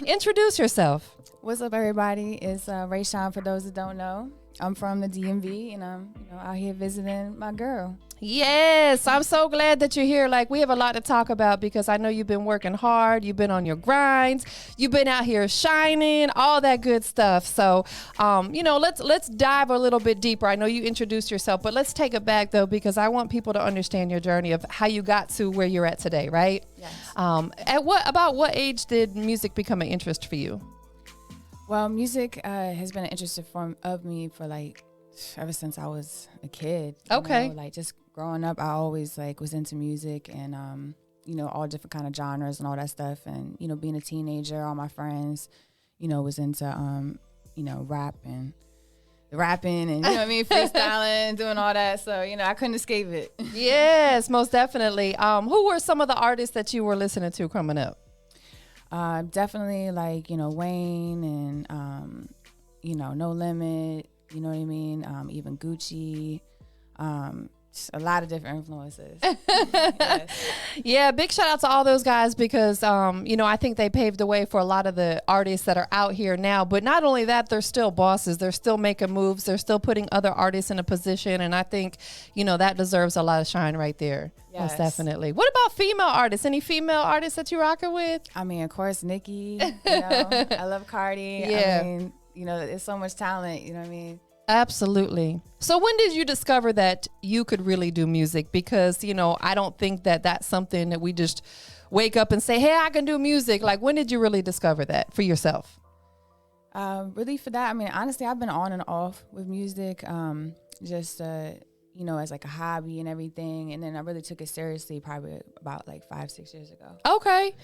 Introduce yourself. What's up, everybody? It's Rae Shine, for those that don't know. I'm from the DMV, and I'm out here visiting my girl. Yes, I'm so glad that you're here. Like, we have a lot to talk about because I know you've been working hard. You've been on your grinds. You've been out here shining, all that good stuff. So, let's dive a little bit deeper. I know you introduced yourself, but let's take it back, though, because I want people to understand your journey of how you got to where you're at today, right? Yes. About what age did music become an interest for you? Well, music has been an interest of me for ever since I was a kid. Okay. Just growing up, I always was into music and all different kind of genres and all that stuff. And being a teenager, all my friends, was into rapping and freestyling, doing all that. So I couldn't escape it. Yes, most definitely. Who were some of the artists that you were listening to coming up? Definitely Wayne and No Limit, you know what I mean? Even Gucci, a lot of different influences. Yes. Yeah, big shout out to all those guys because, I think they paved the way for a lot of the artists that are out here now. But not only that, they're still bosses. They're still making moves. They're still putting other artists in a position. And I think, that deserves a lot of shine right there. Yes. Most definitely. What about female artists? Any female artists that you're rocking with? I mean, of course, Nicki, I love Cardi. Yeah. I mean, there's so much talent, you know what I mean? Absolutely. So when did you discover that you could really do music? Because, I don't think that that's something that we just wake up and say, hey, I can do music. Like, when did you really discover that for yourself? Really for that, I mean, honestly, I've been on and off with music, as a hobby and everything. And then I really took it seriously probably about 5-6 years ago. Okay.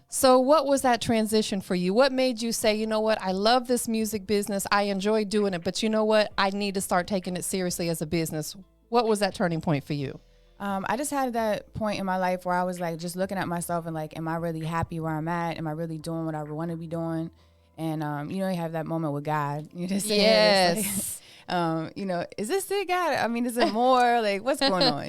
So what was that transition for you? What made you say, you know what, I love this music business. I enjoy doing it, but you know what? I need to start taking it seriously as a business. What was that turning point for you? I just had that point in my life where I was just looking at myself and am I really happy where I'm at? Am I really doing what I want to be doing? And, you have that moment with God. You just say, yes. Is this it, God? I mean, is it more? What's going on,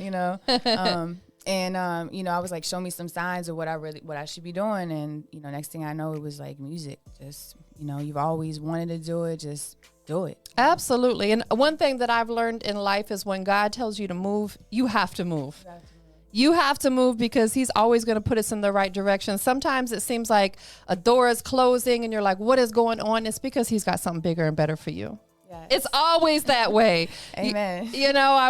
I was show me some signs of what I should be doing. And, next thing I know, it was music. Just, you've always wanted to do it. Just do it. Absolutely. And one thing that I've learned in life is when God tells you to move, you have to move. You have to move because he's always going to put us in the right direction. Sometimes it seems like a door is closing and you're like, what is going on? It's because he's got something bigger and better for you. Yes. It's always that way. Amen.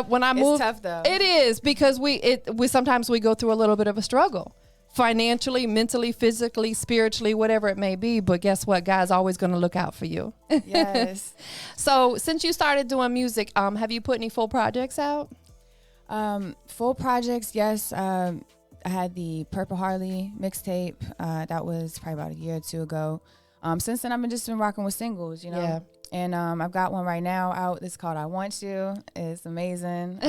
When I move, it's tough though. It is because we sometimes we go through a little bit of a struggle, financially, mentally, physically, spiritually, whatever it may be. But guess what? God's always going to look out for you. Yes. So since you started doing music, have you put any full projects out? Full projects, yes. I had the Purple Harley mixtape. That was probably about a year or two ago. Since then, I've been rocking with singles, Yeah. And I've got one right now out. It's called I Want You. It's amazing.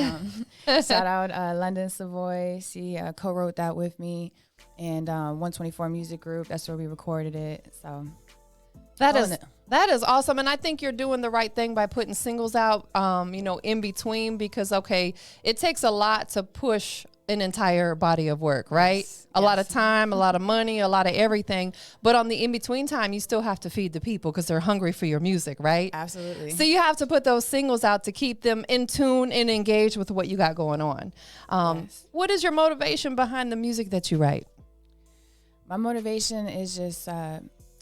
Shout out London Savoy. She co-wrote that with me. And 124 Music Group. That's where we recorded it. So that is awesome. And I think you're doing the right thing by putting singles out, in between because, it takes a lot to push an entire body of work, right? Yes. A lot of time, a lot of money, a lot of everything. But on the in-between time, you still have to feed the people because they're hungry for your music, right? Absolutely. So you have to put those singles out to keep them in tune and engaged with what you got going on. Yes. What is your motivation behind the music that you write? My motivation is just,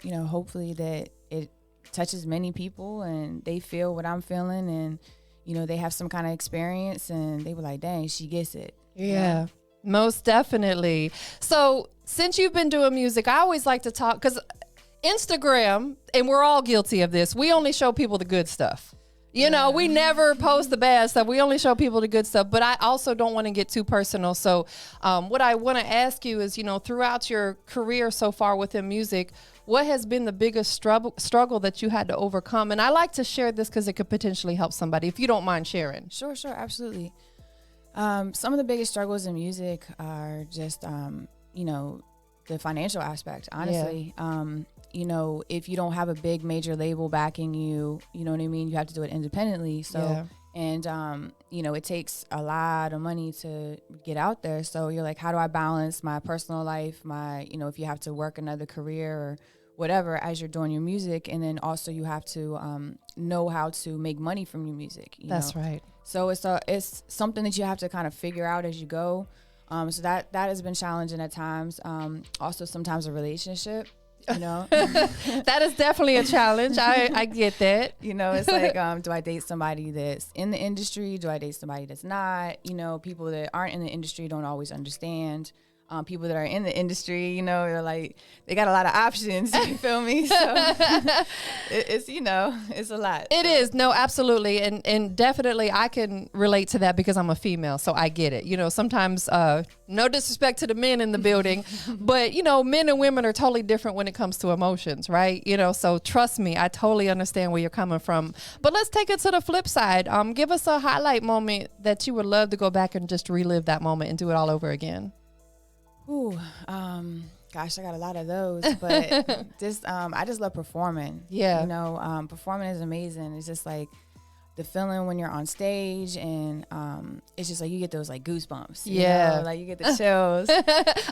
hopefully that it touches many people and they feel what I'm feeling and, they have some kind of experience and they were like, dang, she gets it. Yeah, most definitely. So since you've been doing music, I always like to talk because Instagram, and we're all guilty of this, we only show people the good stuff. We never post the bad stuff. We only show people the good stuff. But I also don't want to get too personal. So what I want to ask you is, throughout your career so far within music, what has been the biggest struggle that you had to overcome? And I like to share this because it could potentially help somebody, if you don't mind sharing. Sure, absolutely. Some of the biggest struggles in music are just, the financial aspect, honestly. Yeah. If you don't have a big major label backing you, you know what I mean? You have to do it independently. So, yeah. And, it takes a lot of money to get out there. So you're like, how do I balance my personal life, if you have to work another career or whatever as you're doing your music. And then also you have to know how to make money from your music. That's right. So it's something that you have to kind of figure out as you go. So that has been challenging at times. Also sometimes a relationship, That is definitely a challenge. I get that. It's like, do I date somebody that's in the industry? Do I date somebody that's not? People that aren't in the industry don't always understand. People that are in the industry, they're like, they got a lot of options, you feel me? So it's a lot. It is. No, absolutely. And definitely I can relate to that because I'm a female, so I get it. Sometimes, no disrespect to the men in the building, but, men and women are totally different when it comes to emotions, right? So trust me, I totally understand where you're coming from. But let's take it to the flip side. Give us a highlight moment that you would love to go back and just relive that moment and do it all over again. Ooh, gosh, I got a lot of those, but just, I just love performing. Yeah. Performing is amazing. It's just like the feeling when you're on stage and, it's just like, you get those like goosebumps. Like you get the chills.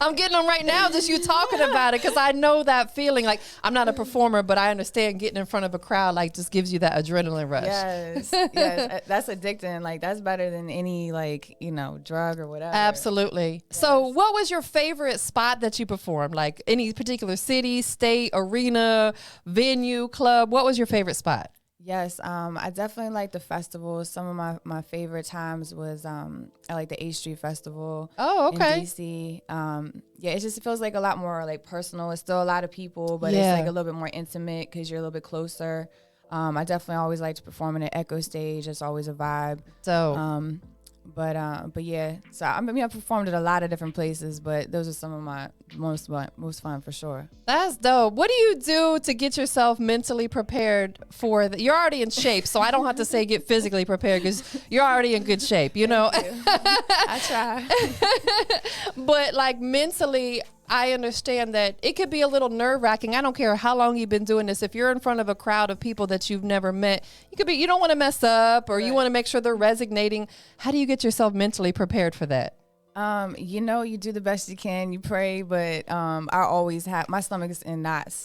I'm getting them right now, just you talking about it. Cause I know that feeling. Like I'm not a performer, but I understand getting in front of a crowd, like just gives you that adrenaline rush. Yes. That's addicting. Like that's better than any like, drug or whatever. Absolutely. Yes. So what was your favorite spot that you performed? Like any particular city, state, arena, venue, club? What was your favorite spot? Yes, I definitely like the festivals. Some of my favorite times was I like the 8th Street Festival. Oh, okay. In DC. It feels like a lot more like personal. It's still a lot of people, but it's like a little bit more intimate because you're a little bit closer. I definitely always like to perform in an Echo Stage. It's always a vibe. So, but yeah. So I performed at a lot of different places, but those are some of my most fun for sure. That's dope. What do you do to get yourself mentally prepared for you're already in shape, so I don't have to say get physically prepared because you're already in good shape, I try. But like mentally, I understand that it could be a little nerve-wracking. I don't care how long you've been doing this. If you're in front of a crowd of people that you've never met, you don't want to mess up or you want to make sure they're resonating. How do you get yourself mentally prepared for that? You do the best you can. You pray, but I always have my stomach is in knots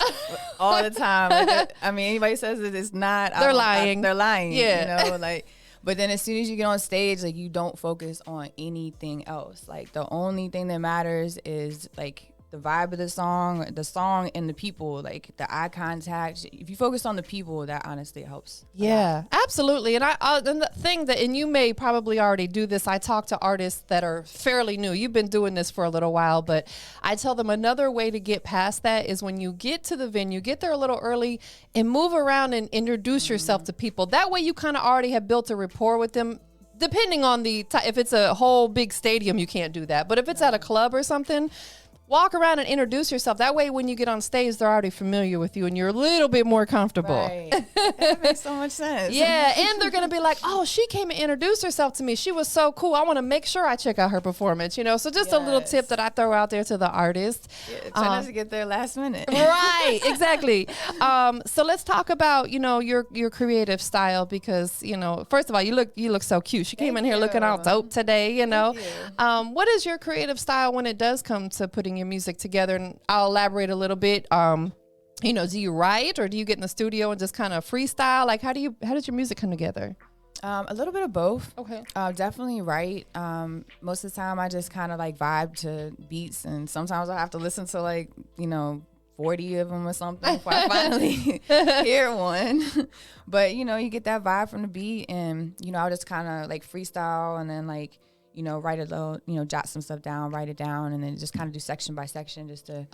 all the time. Like, anybody says that it's not, they're lying. They're lying. Yeah. But then as soon as you get on stage, like you don't focus on anything else. Like the only thing that matters is like the vibe of the song and the people, like the eye contact. If you focus on the people, that honestly helps. Yeah, absolutely. And and the thing and you may probably already do this. I talk to artists that are fairly new. You've been doing this for a little while, but I tell them another way to get past that is when you get to the venue, get there a little early and move around and introduce yourself to people. That way you kind of already have built a rapport with them. Depending on if it's a whole big stadium, you can't do that. But if it's at a club or something, walk around and introduce yourself. That way, when you get on stage, they're already familiar with you and you're a little bit more comfortable. Right. That makes so much sense. Yeah, and they're going to be like, oh, she came and introduced herself to me. She was so cool. I want to make sure I check out her performance, So just a little tip that I throw out there to the artist. Yeah, try not to get there last minute. Right, exactly. So let's talk about, your creative style because, first of all, you look so cute. She came in here looking all dope today, What is your creative style when it does come to putting your music together? And I'll elaborate a little bit. Do you write or do you get in the studio and just kind of freestyle? Like how did your music come together? A little bit of both. Okay. Definitely write. Most of the time I just kind of like vibe to beats and sometimes I have to listen to 40 of them or something before I finally hear one. But you get that vibe from the beat and I'll just kind of like freestyle and then write a little, jot some stuff down, write it down, and then just kind of do section by section just to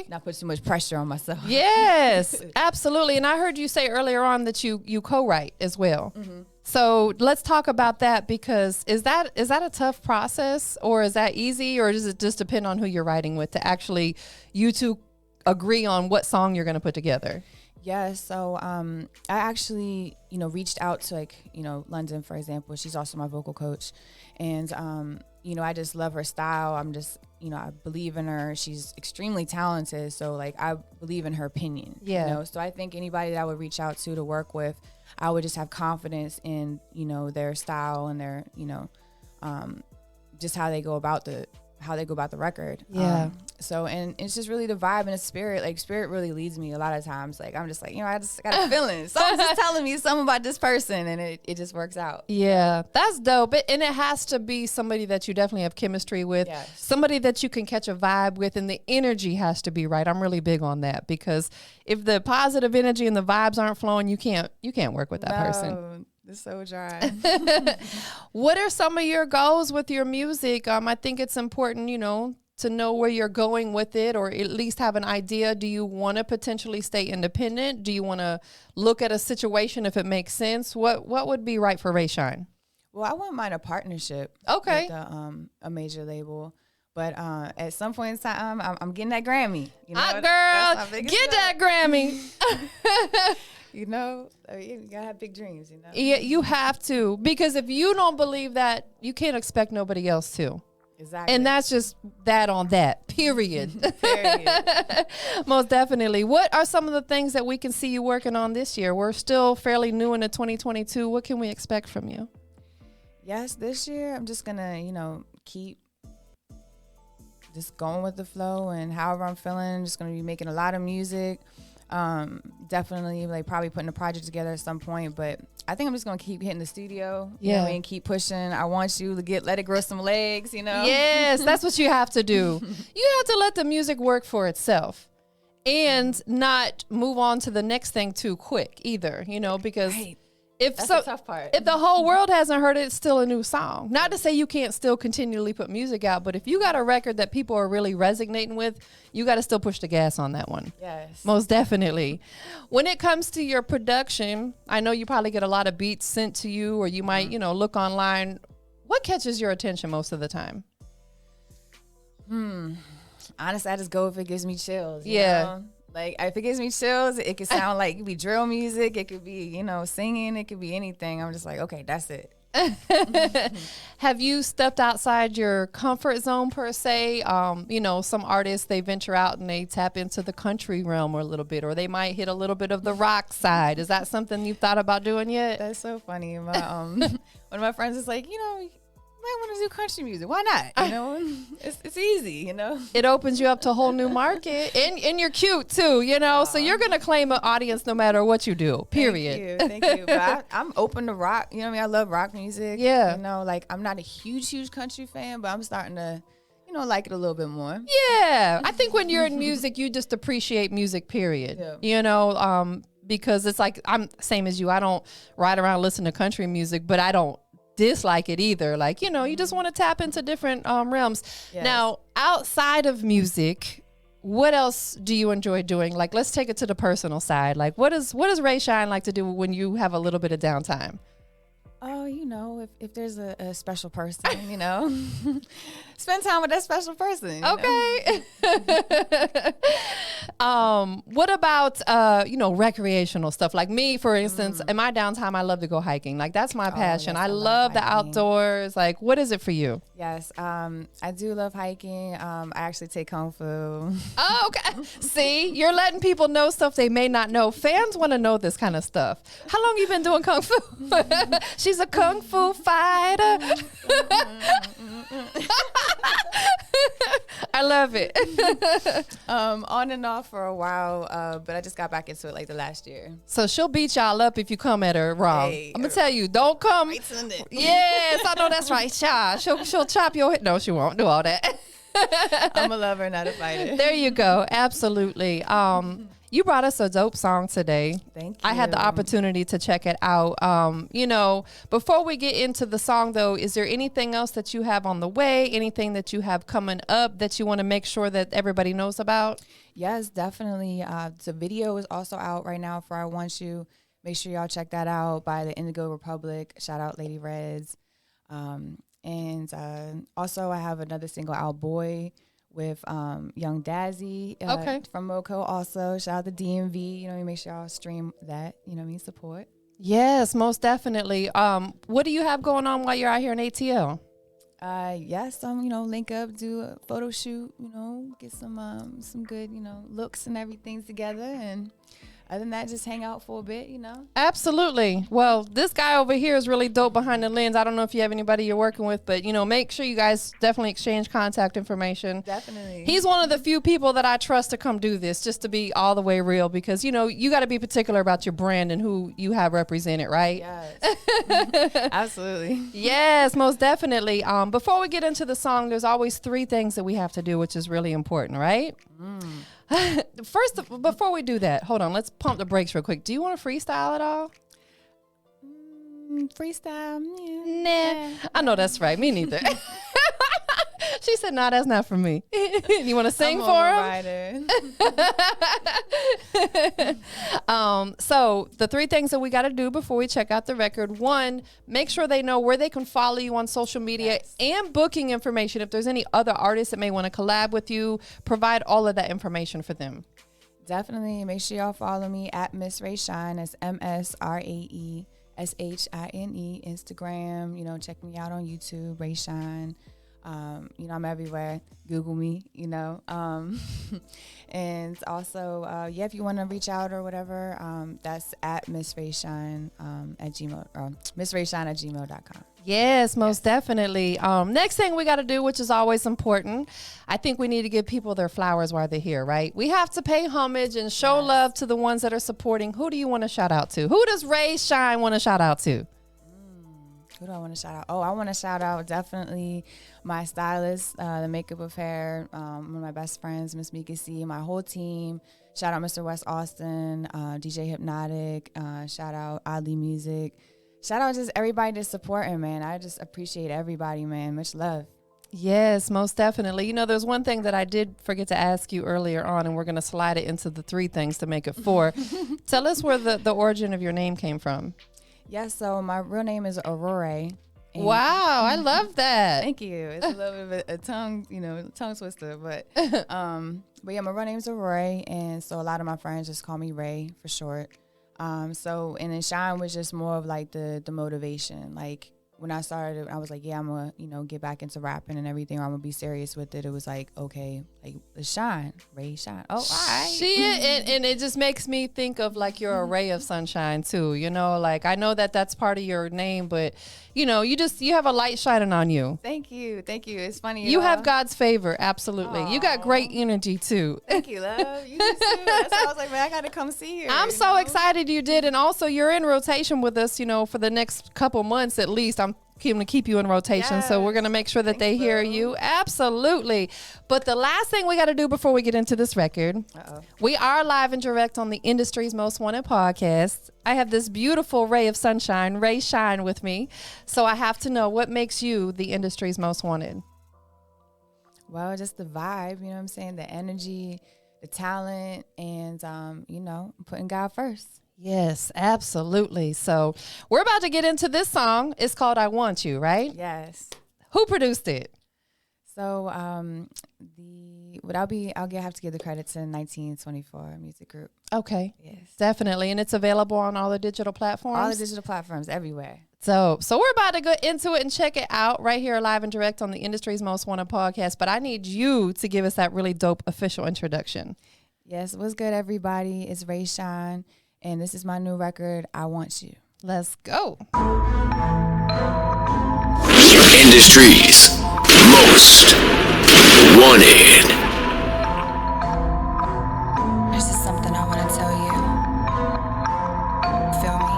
not put too much pressure on myself. Yes, absolutely. And I heard you say earlier on that you co-write as well. Mm-hmm. So let's talk about that because is that a tough process or is that easy or does it just depend on who you're writing with to actually you two agree on what song you're going to put together? Yeah, so I actually, reached out to London, for example. She's also my vocal coach. And, I just love her style. I'm just, I believe in her. She's extremely talented. So I believe in her opinion. Yeah. So I think anybody that I would reach out to work with, I would just have confidence in, their style and their, just how they go about the how they go about the record. Yeah. So, and it's just really the vibe and the spirit. Like, spirit really leads me a lot of times. Like, I'm just like, I just got a feeling. Someone's just telling me something about this person, and it just works out. Yeah, that's dope. And it has to be somebody that you definitely have chemistry with, Yes. somebody that you can catch a vibe with, and the energy has to be right. I'm really big on that, because if the positive energy and the vibes aren't flowing, you can't work with that person. It's so dry. What are some of your goals with your music? I think it's important, to know where you're going with it, or at least have an idea. Do you want to potentially stay independent? Do you want to look at a situation if it makes sense? What would be right for Rae Shine? Well, I wouldn't mind a partnership. Okay. With a major label. But at some point in time, I'm getting that Grammy. Girl, get that Grammy. You gotta have big dreams, Yeah, you have to, because if you don't believe that, you can't expect nobody else to. Exactly. And that's just that on that, period. Period. Most definitely. What are some of the things that we can see you working on this year? We're still fairly new into 2022. What can we expect from you? Yes, this year I'm just gonna, keep just going with the flow, and however I'm feeling, just gonna be making a lot of music. Definitely probably putting a project together at some point, but I think I'm just gonna keep hitting the studio. You know what I mean? Keep pushing. I want you to let it grow some legs, Yes, that's what you have to do. You have to let the music work for itself, and not move on to the next thing too quick either, because Right. That's the tough part. If the whole world hasn't heard it, it's still a new song. Not to say you can't still continually put music out, but if you got a record that people are really resonating with, you got to still push the gas on that one. Yes. Most definitely. When it comes to your production, I know you probably get a lot of beats sent to you, or you might, look online. What catches your attention most of the time? Honestly, I just go if it gives me chills. you Yeah. know? Like, if it gives me chills, it could sound like it could be drill music. It could be, singing. It could be anything. I'm just like, okay, that's it. Have you stepped outside your comfort zone per se? Some artists, they venture out and they tap into the country realm a little bit, or they might hit a little bit of the rock side. Is that something you've thought about doing yet? That's so funny. One of my friends is like, might want to do country music. Why not? It's easy, It opens you up to a whole new market, and you're cute too, so you're going to claim an audience no matter what you do, period. Thank you. But I'm open to rock. I love rock music. Yeah. I'm not a huge country fan, but I'm starting to, like it a little bit more. Yeah. I think when you're in music, you just appreciate music, period. Yeah. Because it's like, I'm same as you. I don't ride around listening to country music, but I don't dislike it either. Like, you just want to tap into different realms. Yes. Now, outside of music, what else do you enjoy doing? Like, let's take it to the personal side. Like, what does Rae Shine like to do when you have a little bit of downtime? Oh, if there's a special person, spend time with that special person. Okay. What about, recreational stuff? Like me, for instance, in my downtime, I love to go hiking. Like, that's my passion. yes, I I love love the hiking. outdoors. Like, what is it for you? Yes, I do love hiking. I actually take Kung Fu. Oh, okay. See, you're letting people know stuff they may not know. Fans want to know this kind of stuff. How long you been doing Kung Fu? She's a Kung Fu fighter. I love it. On and off for a while, but I just got back into it like the last year. So she'll beat y'all up if you come at her wrong. Hey, I'm gonna tell you, don't come. It. Yes, I know that's right. She'll chop your head. No, she won't do all that. I'm a lover, not a fighter. There you go. Absolutely. You brought us a dope song today. Thank you. I had the opportunity to check it out. Before we get into the song though, is there anything else that you have on the way? Anything that you have coming up that you want to make sure that everybody knows about? Yes, definitely. The video is also out right now for I Want You. Make sure y'all check that out by the Indigo Republic. Shout out Lady Reds. And also I have another single out, Boy, with Young Dazzy from Moco also. Shout out to DMV. Make sure y'all stream that. Support. Yes, most definitely. What do you have going on while you're out here in ATL? Yes, link up, do a photo shoot, get some good, looks and everything together. And other than that, just hang out for a bit, Absolutely. Well, this guy over here is really dope behind the lens. I don't know if you have anybody you're working with, but, make sure you guys definitely exchange contact information. Definitely. He's one of the few people that I trust to come do this, just to be all the way real, because, you got to be particular about your brand and who you have represented, right? Yes. Absolutely. Yes, most definitely. Before we get into the song, there's always 3 things that we have to do, which is really important, right? First, before we do that, hold on. Let's pump the brakes real quick. Do you want to freestyle at all? Freestyle? Nah. I know that's right. Me neither. She said, "No, that's not for me." You want to sing for him? So the 3 things that we got to do before we check out the record. 1, make sure they know where they can follow you on social media and booking information. If there's any other artists that may want to collab with you, provide all of that information for them. Definitely. Make sure y'all follow me at Miss Rae Shine. That's MsRaeShine. Instagram. Check me out on YouTube, Rae Shine. I'm everywhere. Google me, and also, if you want to reach out or whatever, that's at Miss Rae Shine at Gmail, or MissRaeShine@gmail.com. Yes, most definitely. Next thing we got to do, which is always important, I think we need to give people their flowers while they're here, right? We have to pay homage and show love to the ones that are supporting. Who do you want to shout out to? Who does Rae Shine want to shout out to? Who do I want to shout out? Oh, I want to shout out definitely my stylist, the makeup of hair, one of my best friends, Miss Mika C, my whole team. Shout out Mr. West Austin, DJ Hypnotic. Shout out Oddly Music. Shout out just everybody that's supporting, man. I just appreciate everybody, man. Much love. Yes, most definitely. There's one thing that I did forget to ask you earlier on, and we're going to slide it into the 3 things to make it 4. Tell us where the origin of your name came from. Yes, so my real name is Aurora. Wow, I love that. Thank you. It's a little bit of a tongue twister, but yeah, my real name is Aurora, and so a lot of my friends just call me Rae for short. And then Shine was just more of like the motivation. Like when I started, I was like, yeah, I'm gonna, get back into rapping and everything, or I'm gonna be serious with it. It was like, okay, like Shine, Rae Shine. Oh, all right. And it just makes me think of like you're a ray of sunshine too. Like I know that's part of your name, but you have a light shining on you. Thank you. It's funny. You have God's favor, absolutely. Aww. You got great energy too. Thank you, love. You too. That's why I was like, man, I gotta come see you. I'm so excited you did, and also you're in rotation with us. For the next couple months at least. I'm going to keep you in rotation, so we're going to make sure that they hear you. Absolutely. But the last thing we got to do before we get into this record, we are live and direct on the industry's most wanted podcast. I have this beautiful ray of sunshine, Rae Shine, with me. So I have to know, what makes you the industry's most wanted? Well, just the vibe, what I'm saying? The energy, the talent, and, putting God first. Yes, absolutely. So we're about to get into this song. It's called I Want You, right? Yes. Who produced it? So I'll have to give the credit to 1924 Music Group. Okay. Yes. Definitely. And it's available on all the digital platforms? All the digital platforms, everywhere. So we're about to go into it and check it out right here live and direct on the industry's most wanted podcast. But I need you to give us that really dope official introduction. Yes. What's good, everybody? It's Rae Shine. And this is my new record, I Want You. Let's go. Industry's most wanted. This is something I want to tell you. Feel me?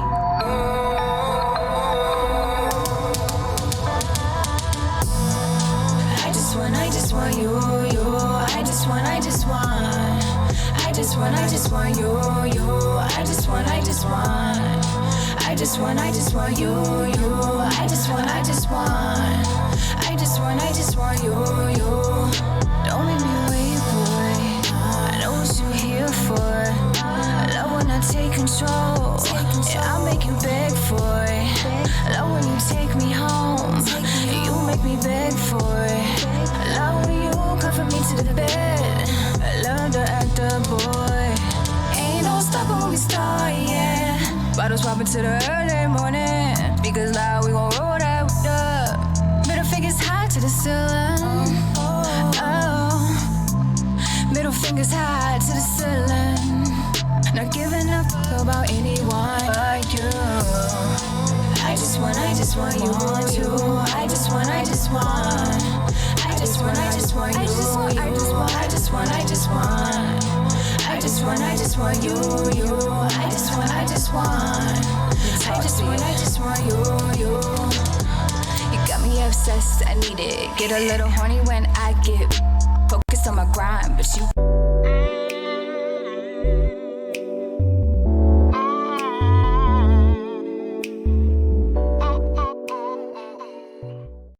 I just want you. I just want you. I just want you. I just want you. I just want you. Don't make me wait, boy. I know what you're here for. Love when I take control. And I'll make you beg for it. Love when you take me home. And you make me beg for it. Love when you comfort me to the bed. I love to act a boy. Ain't no stopping when we start, yeah. Bottles popping to the early morning. Because loud, we gon' roll that up. Middle fingers high to the ceiling. Oh. Middle fingers high to the ceiling. Not giving up want you, I just want you. I just want you. You got me obsessed, I need it. Get a little horny when I get focused on my grind, but you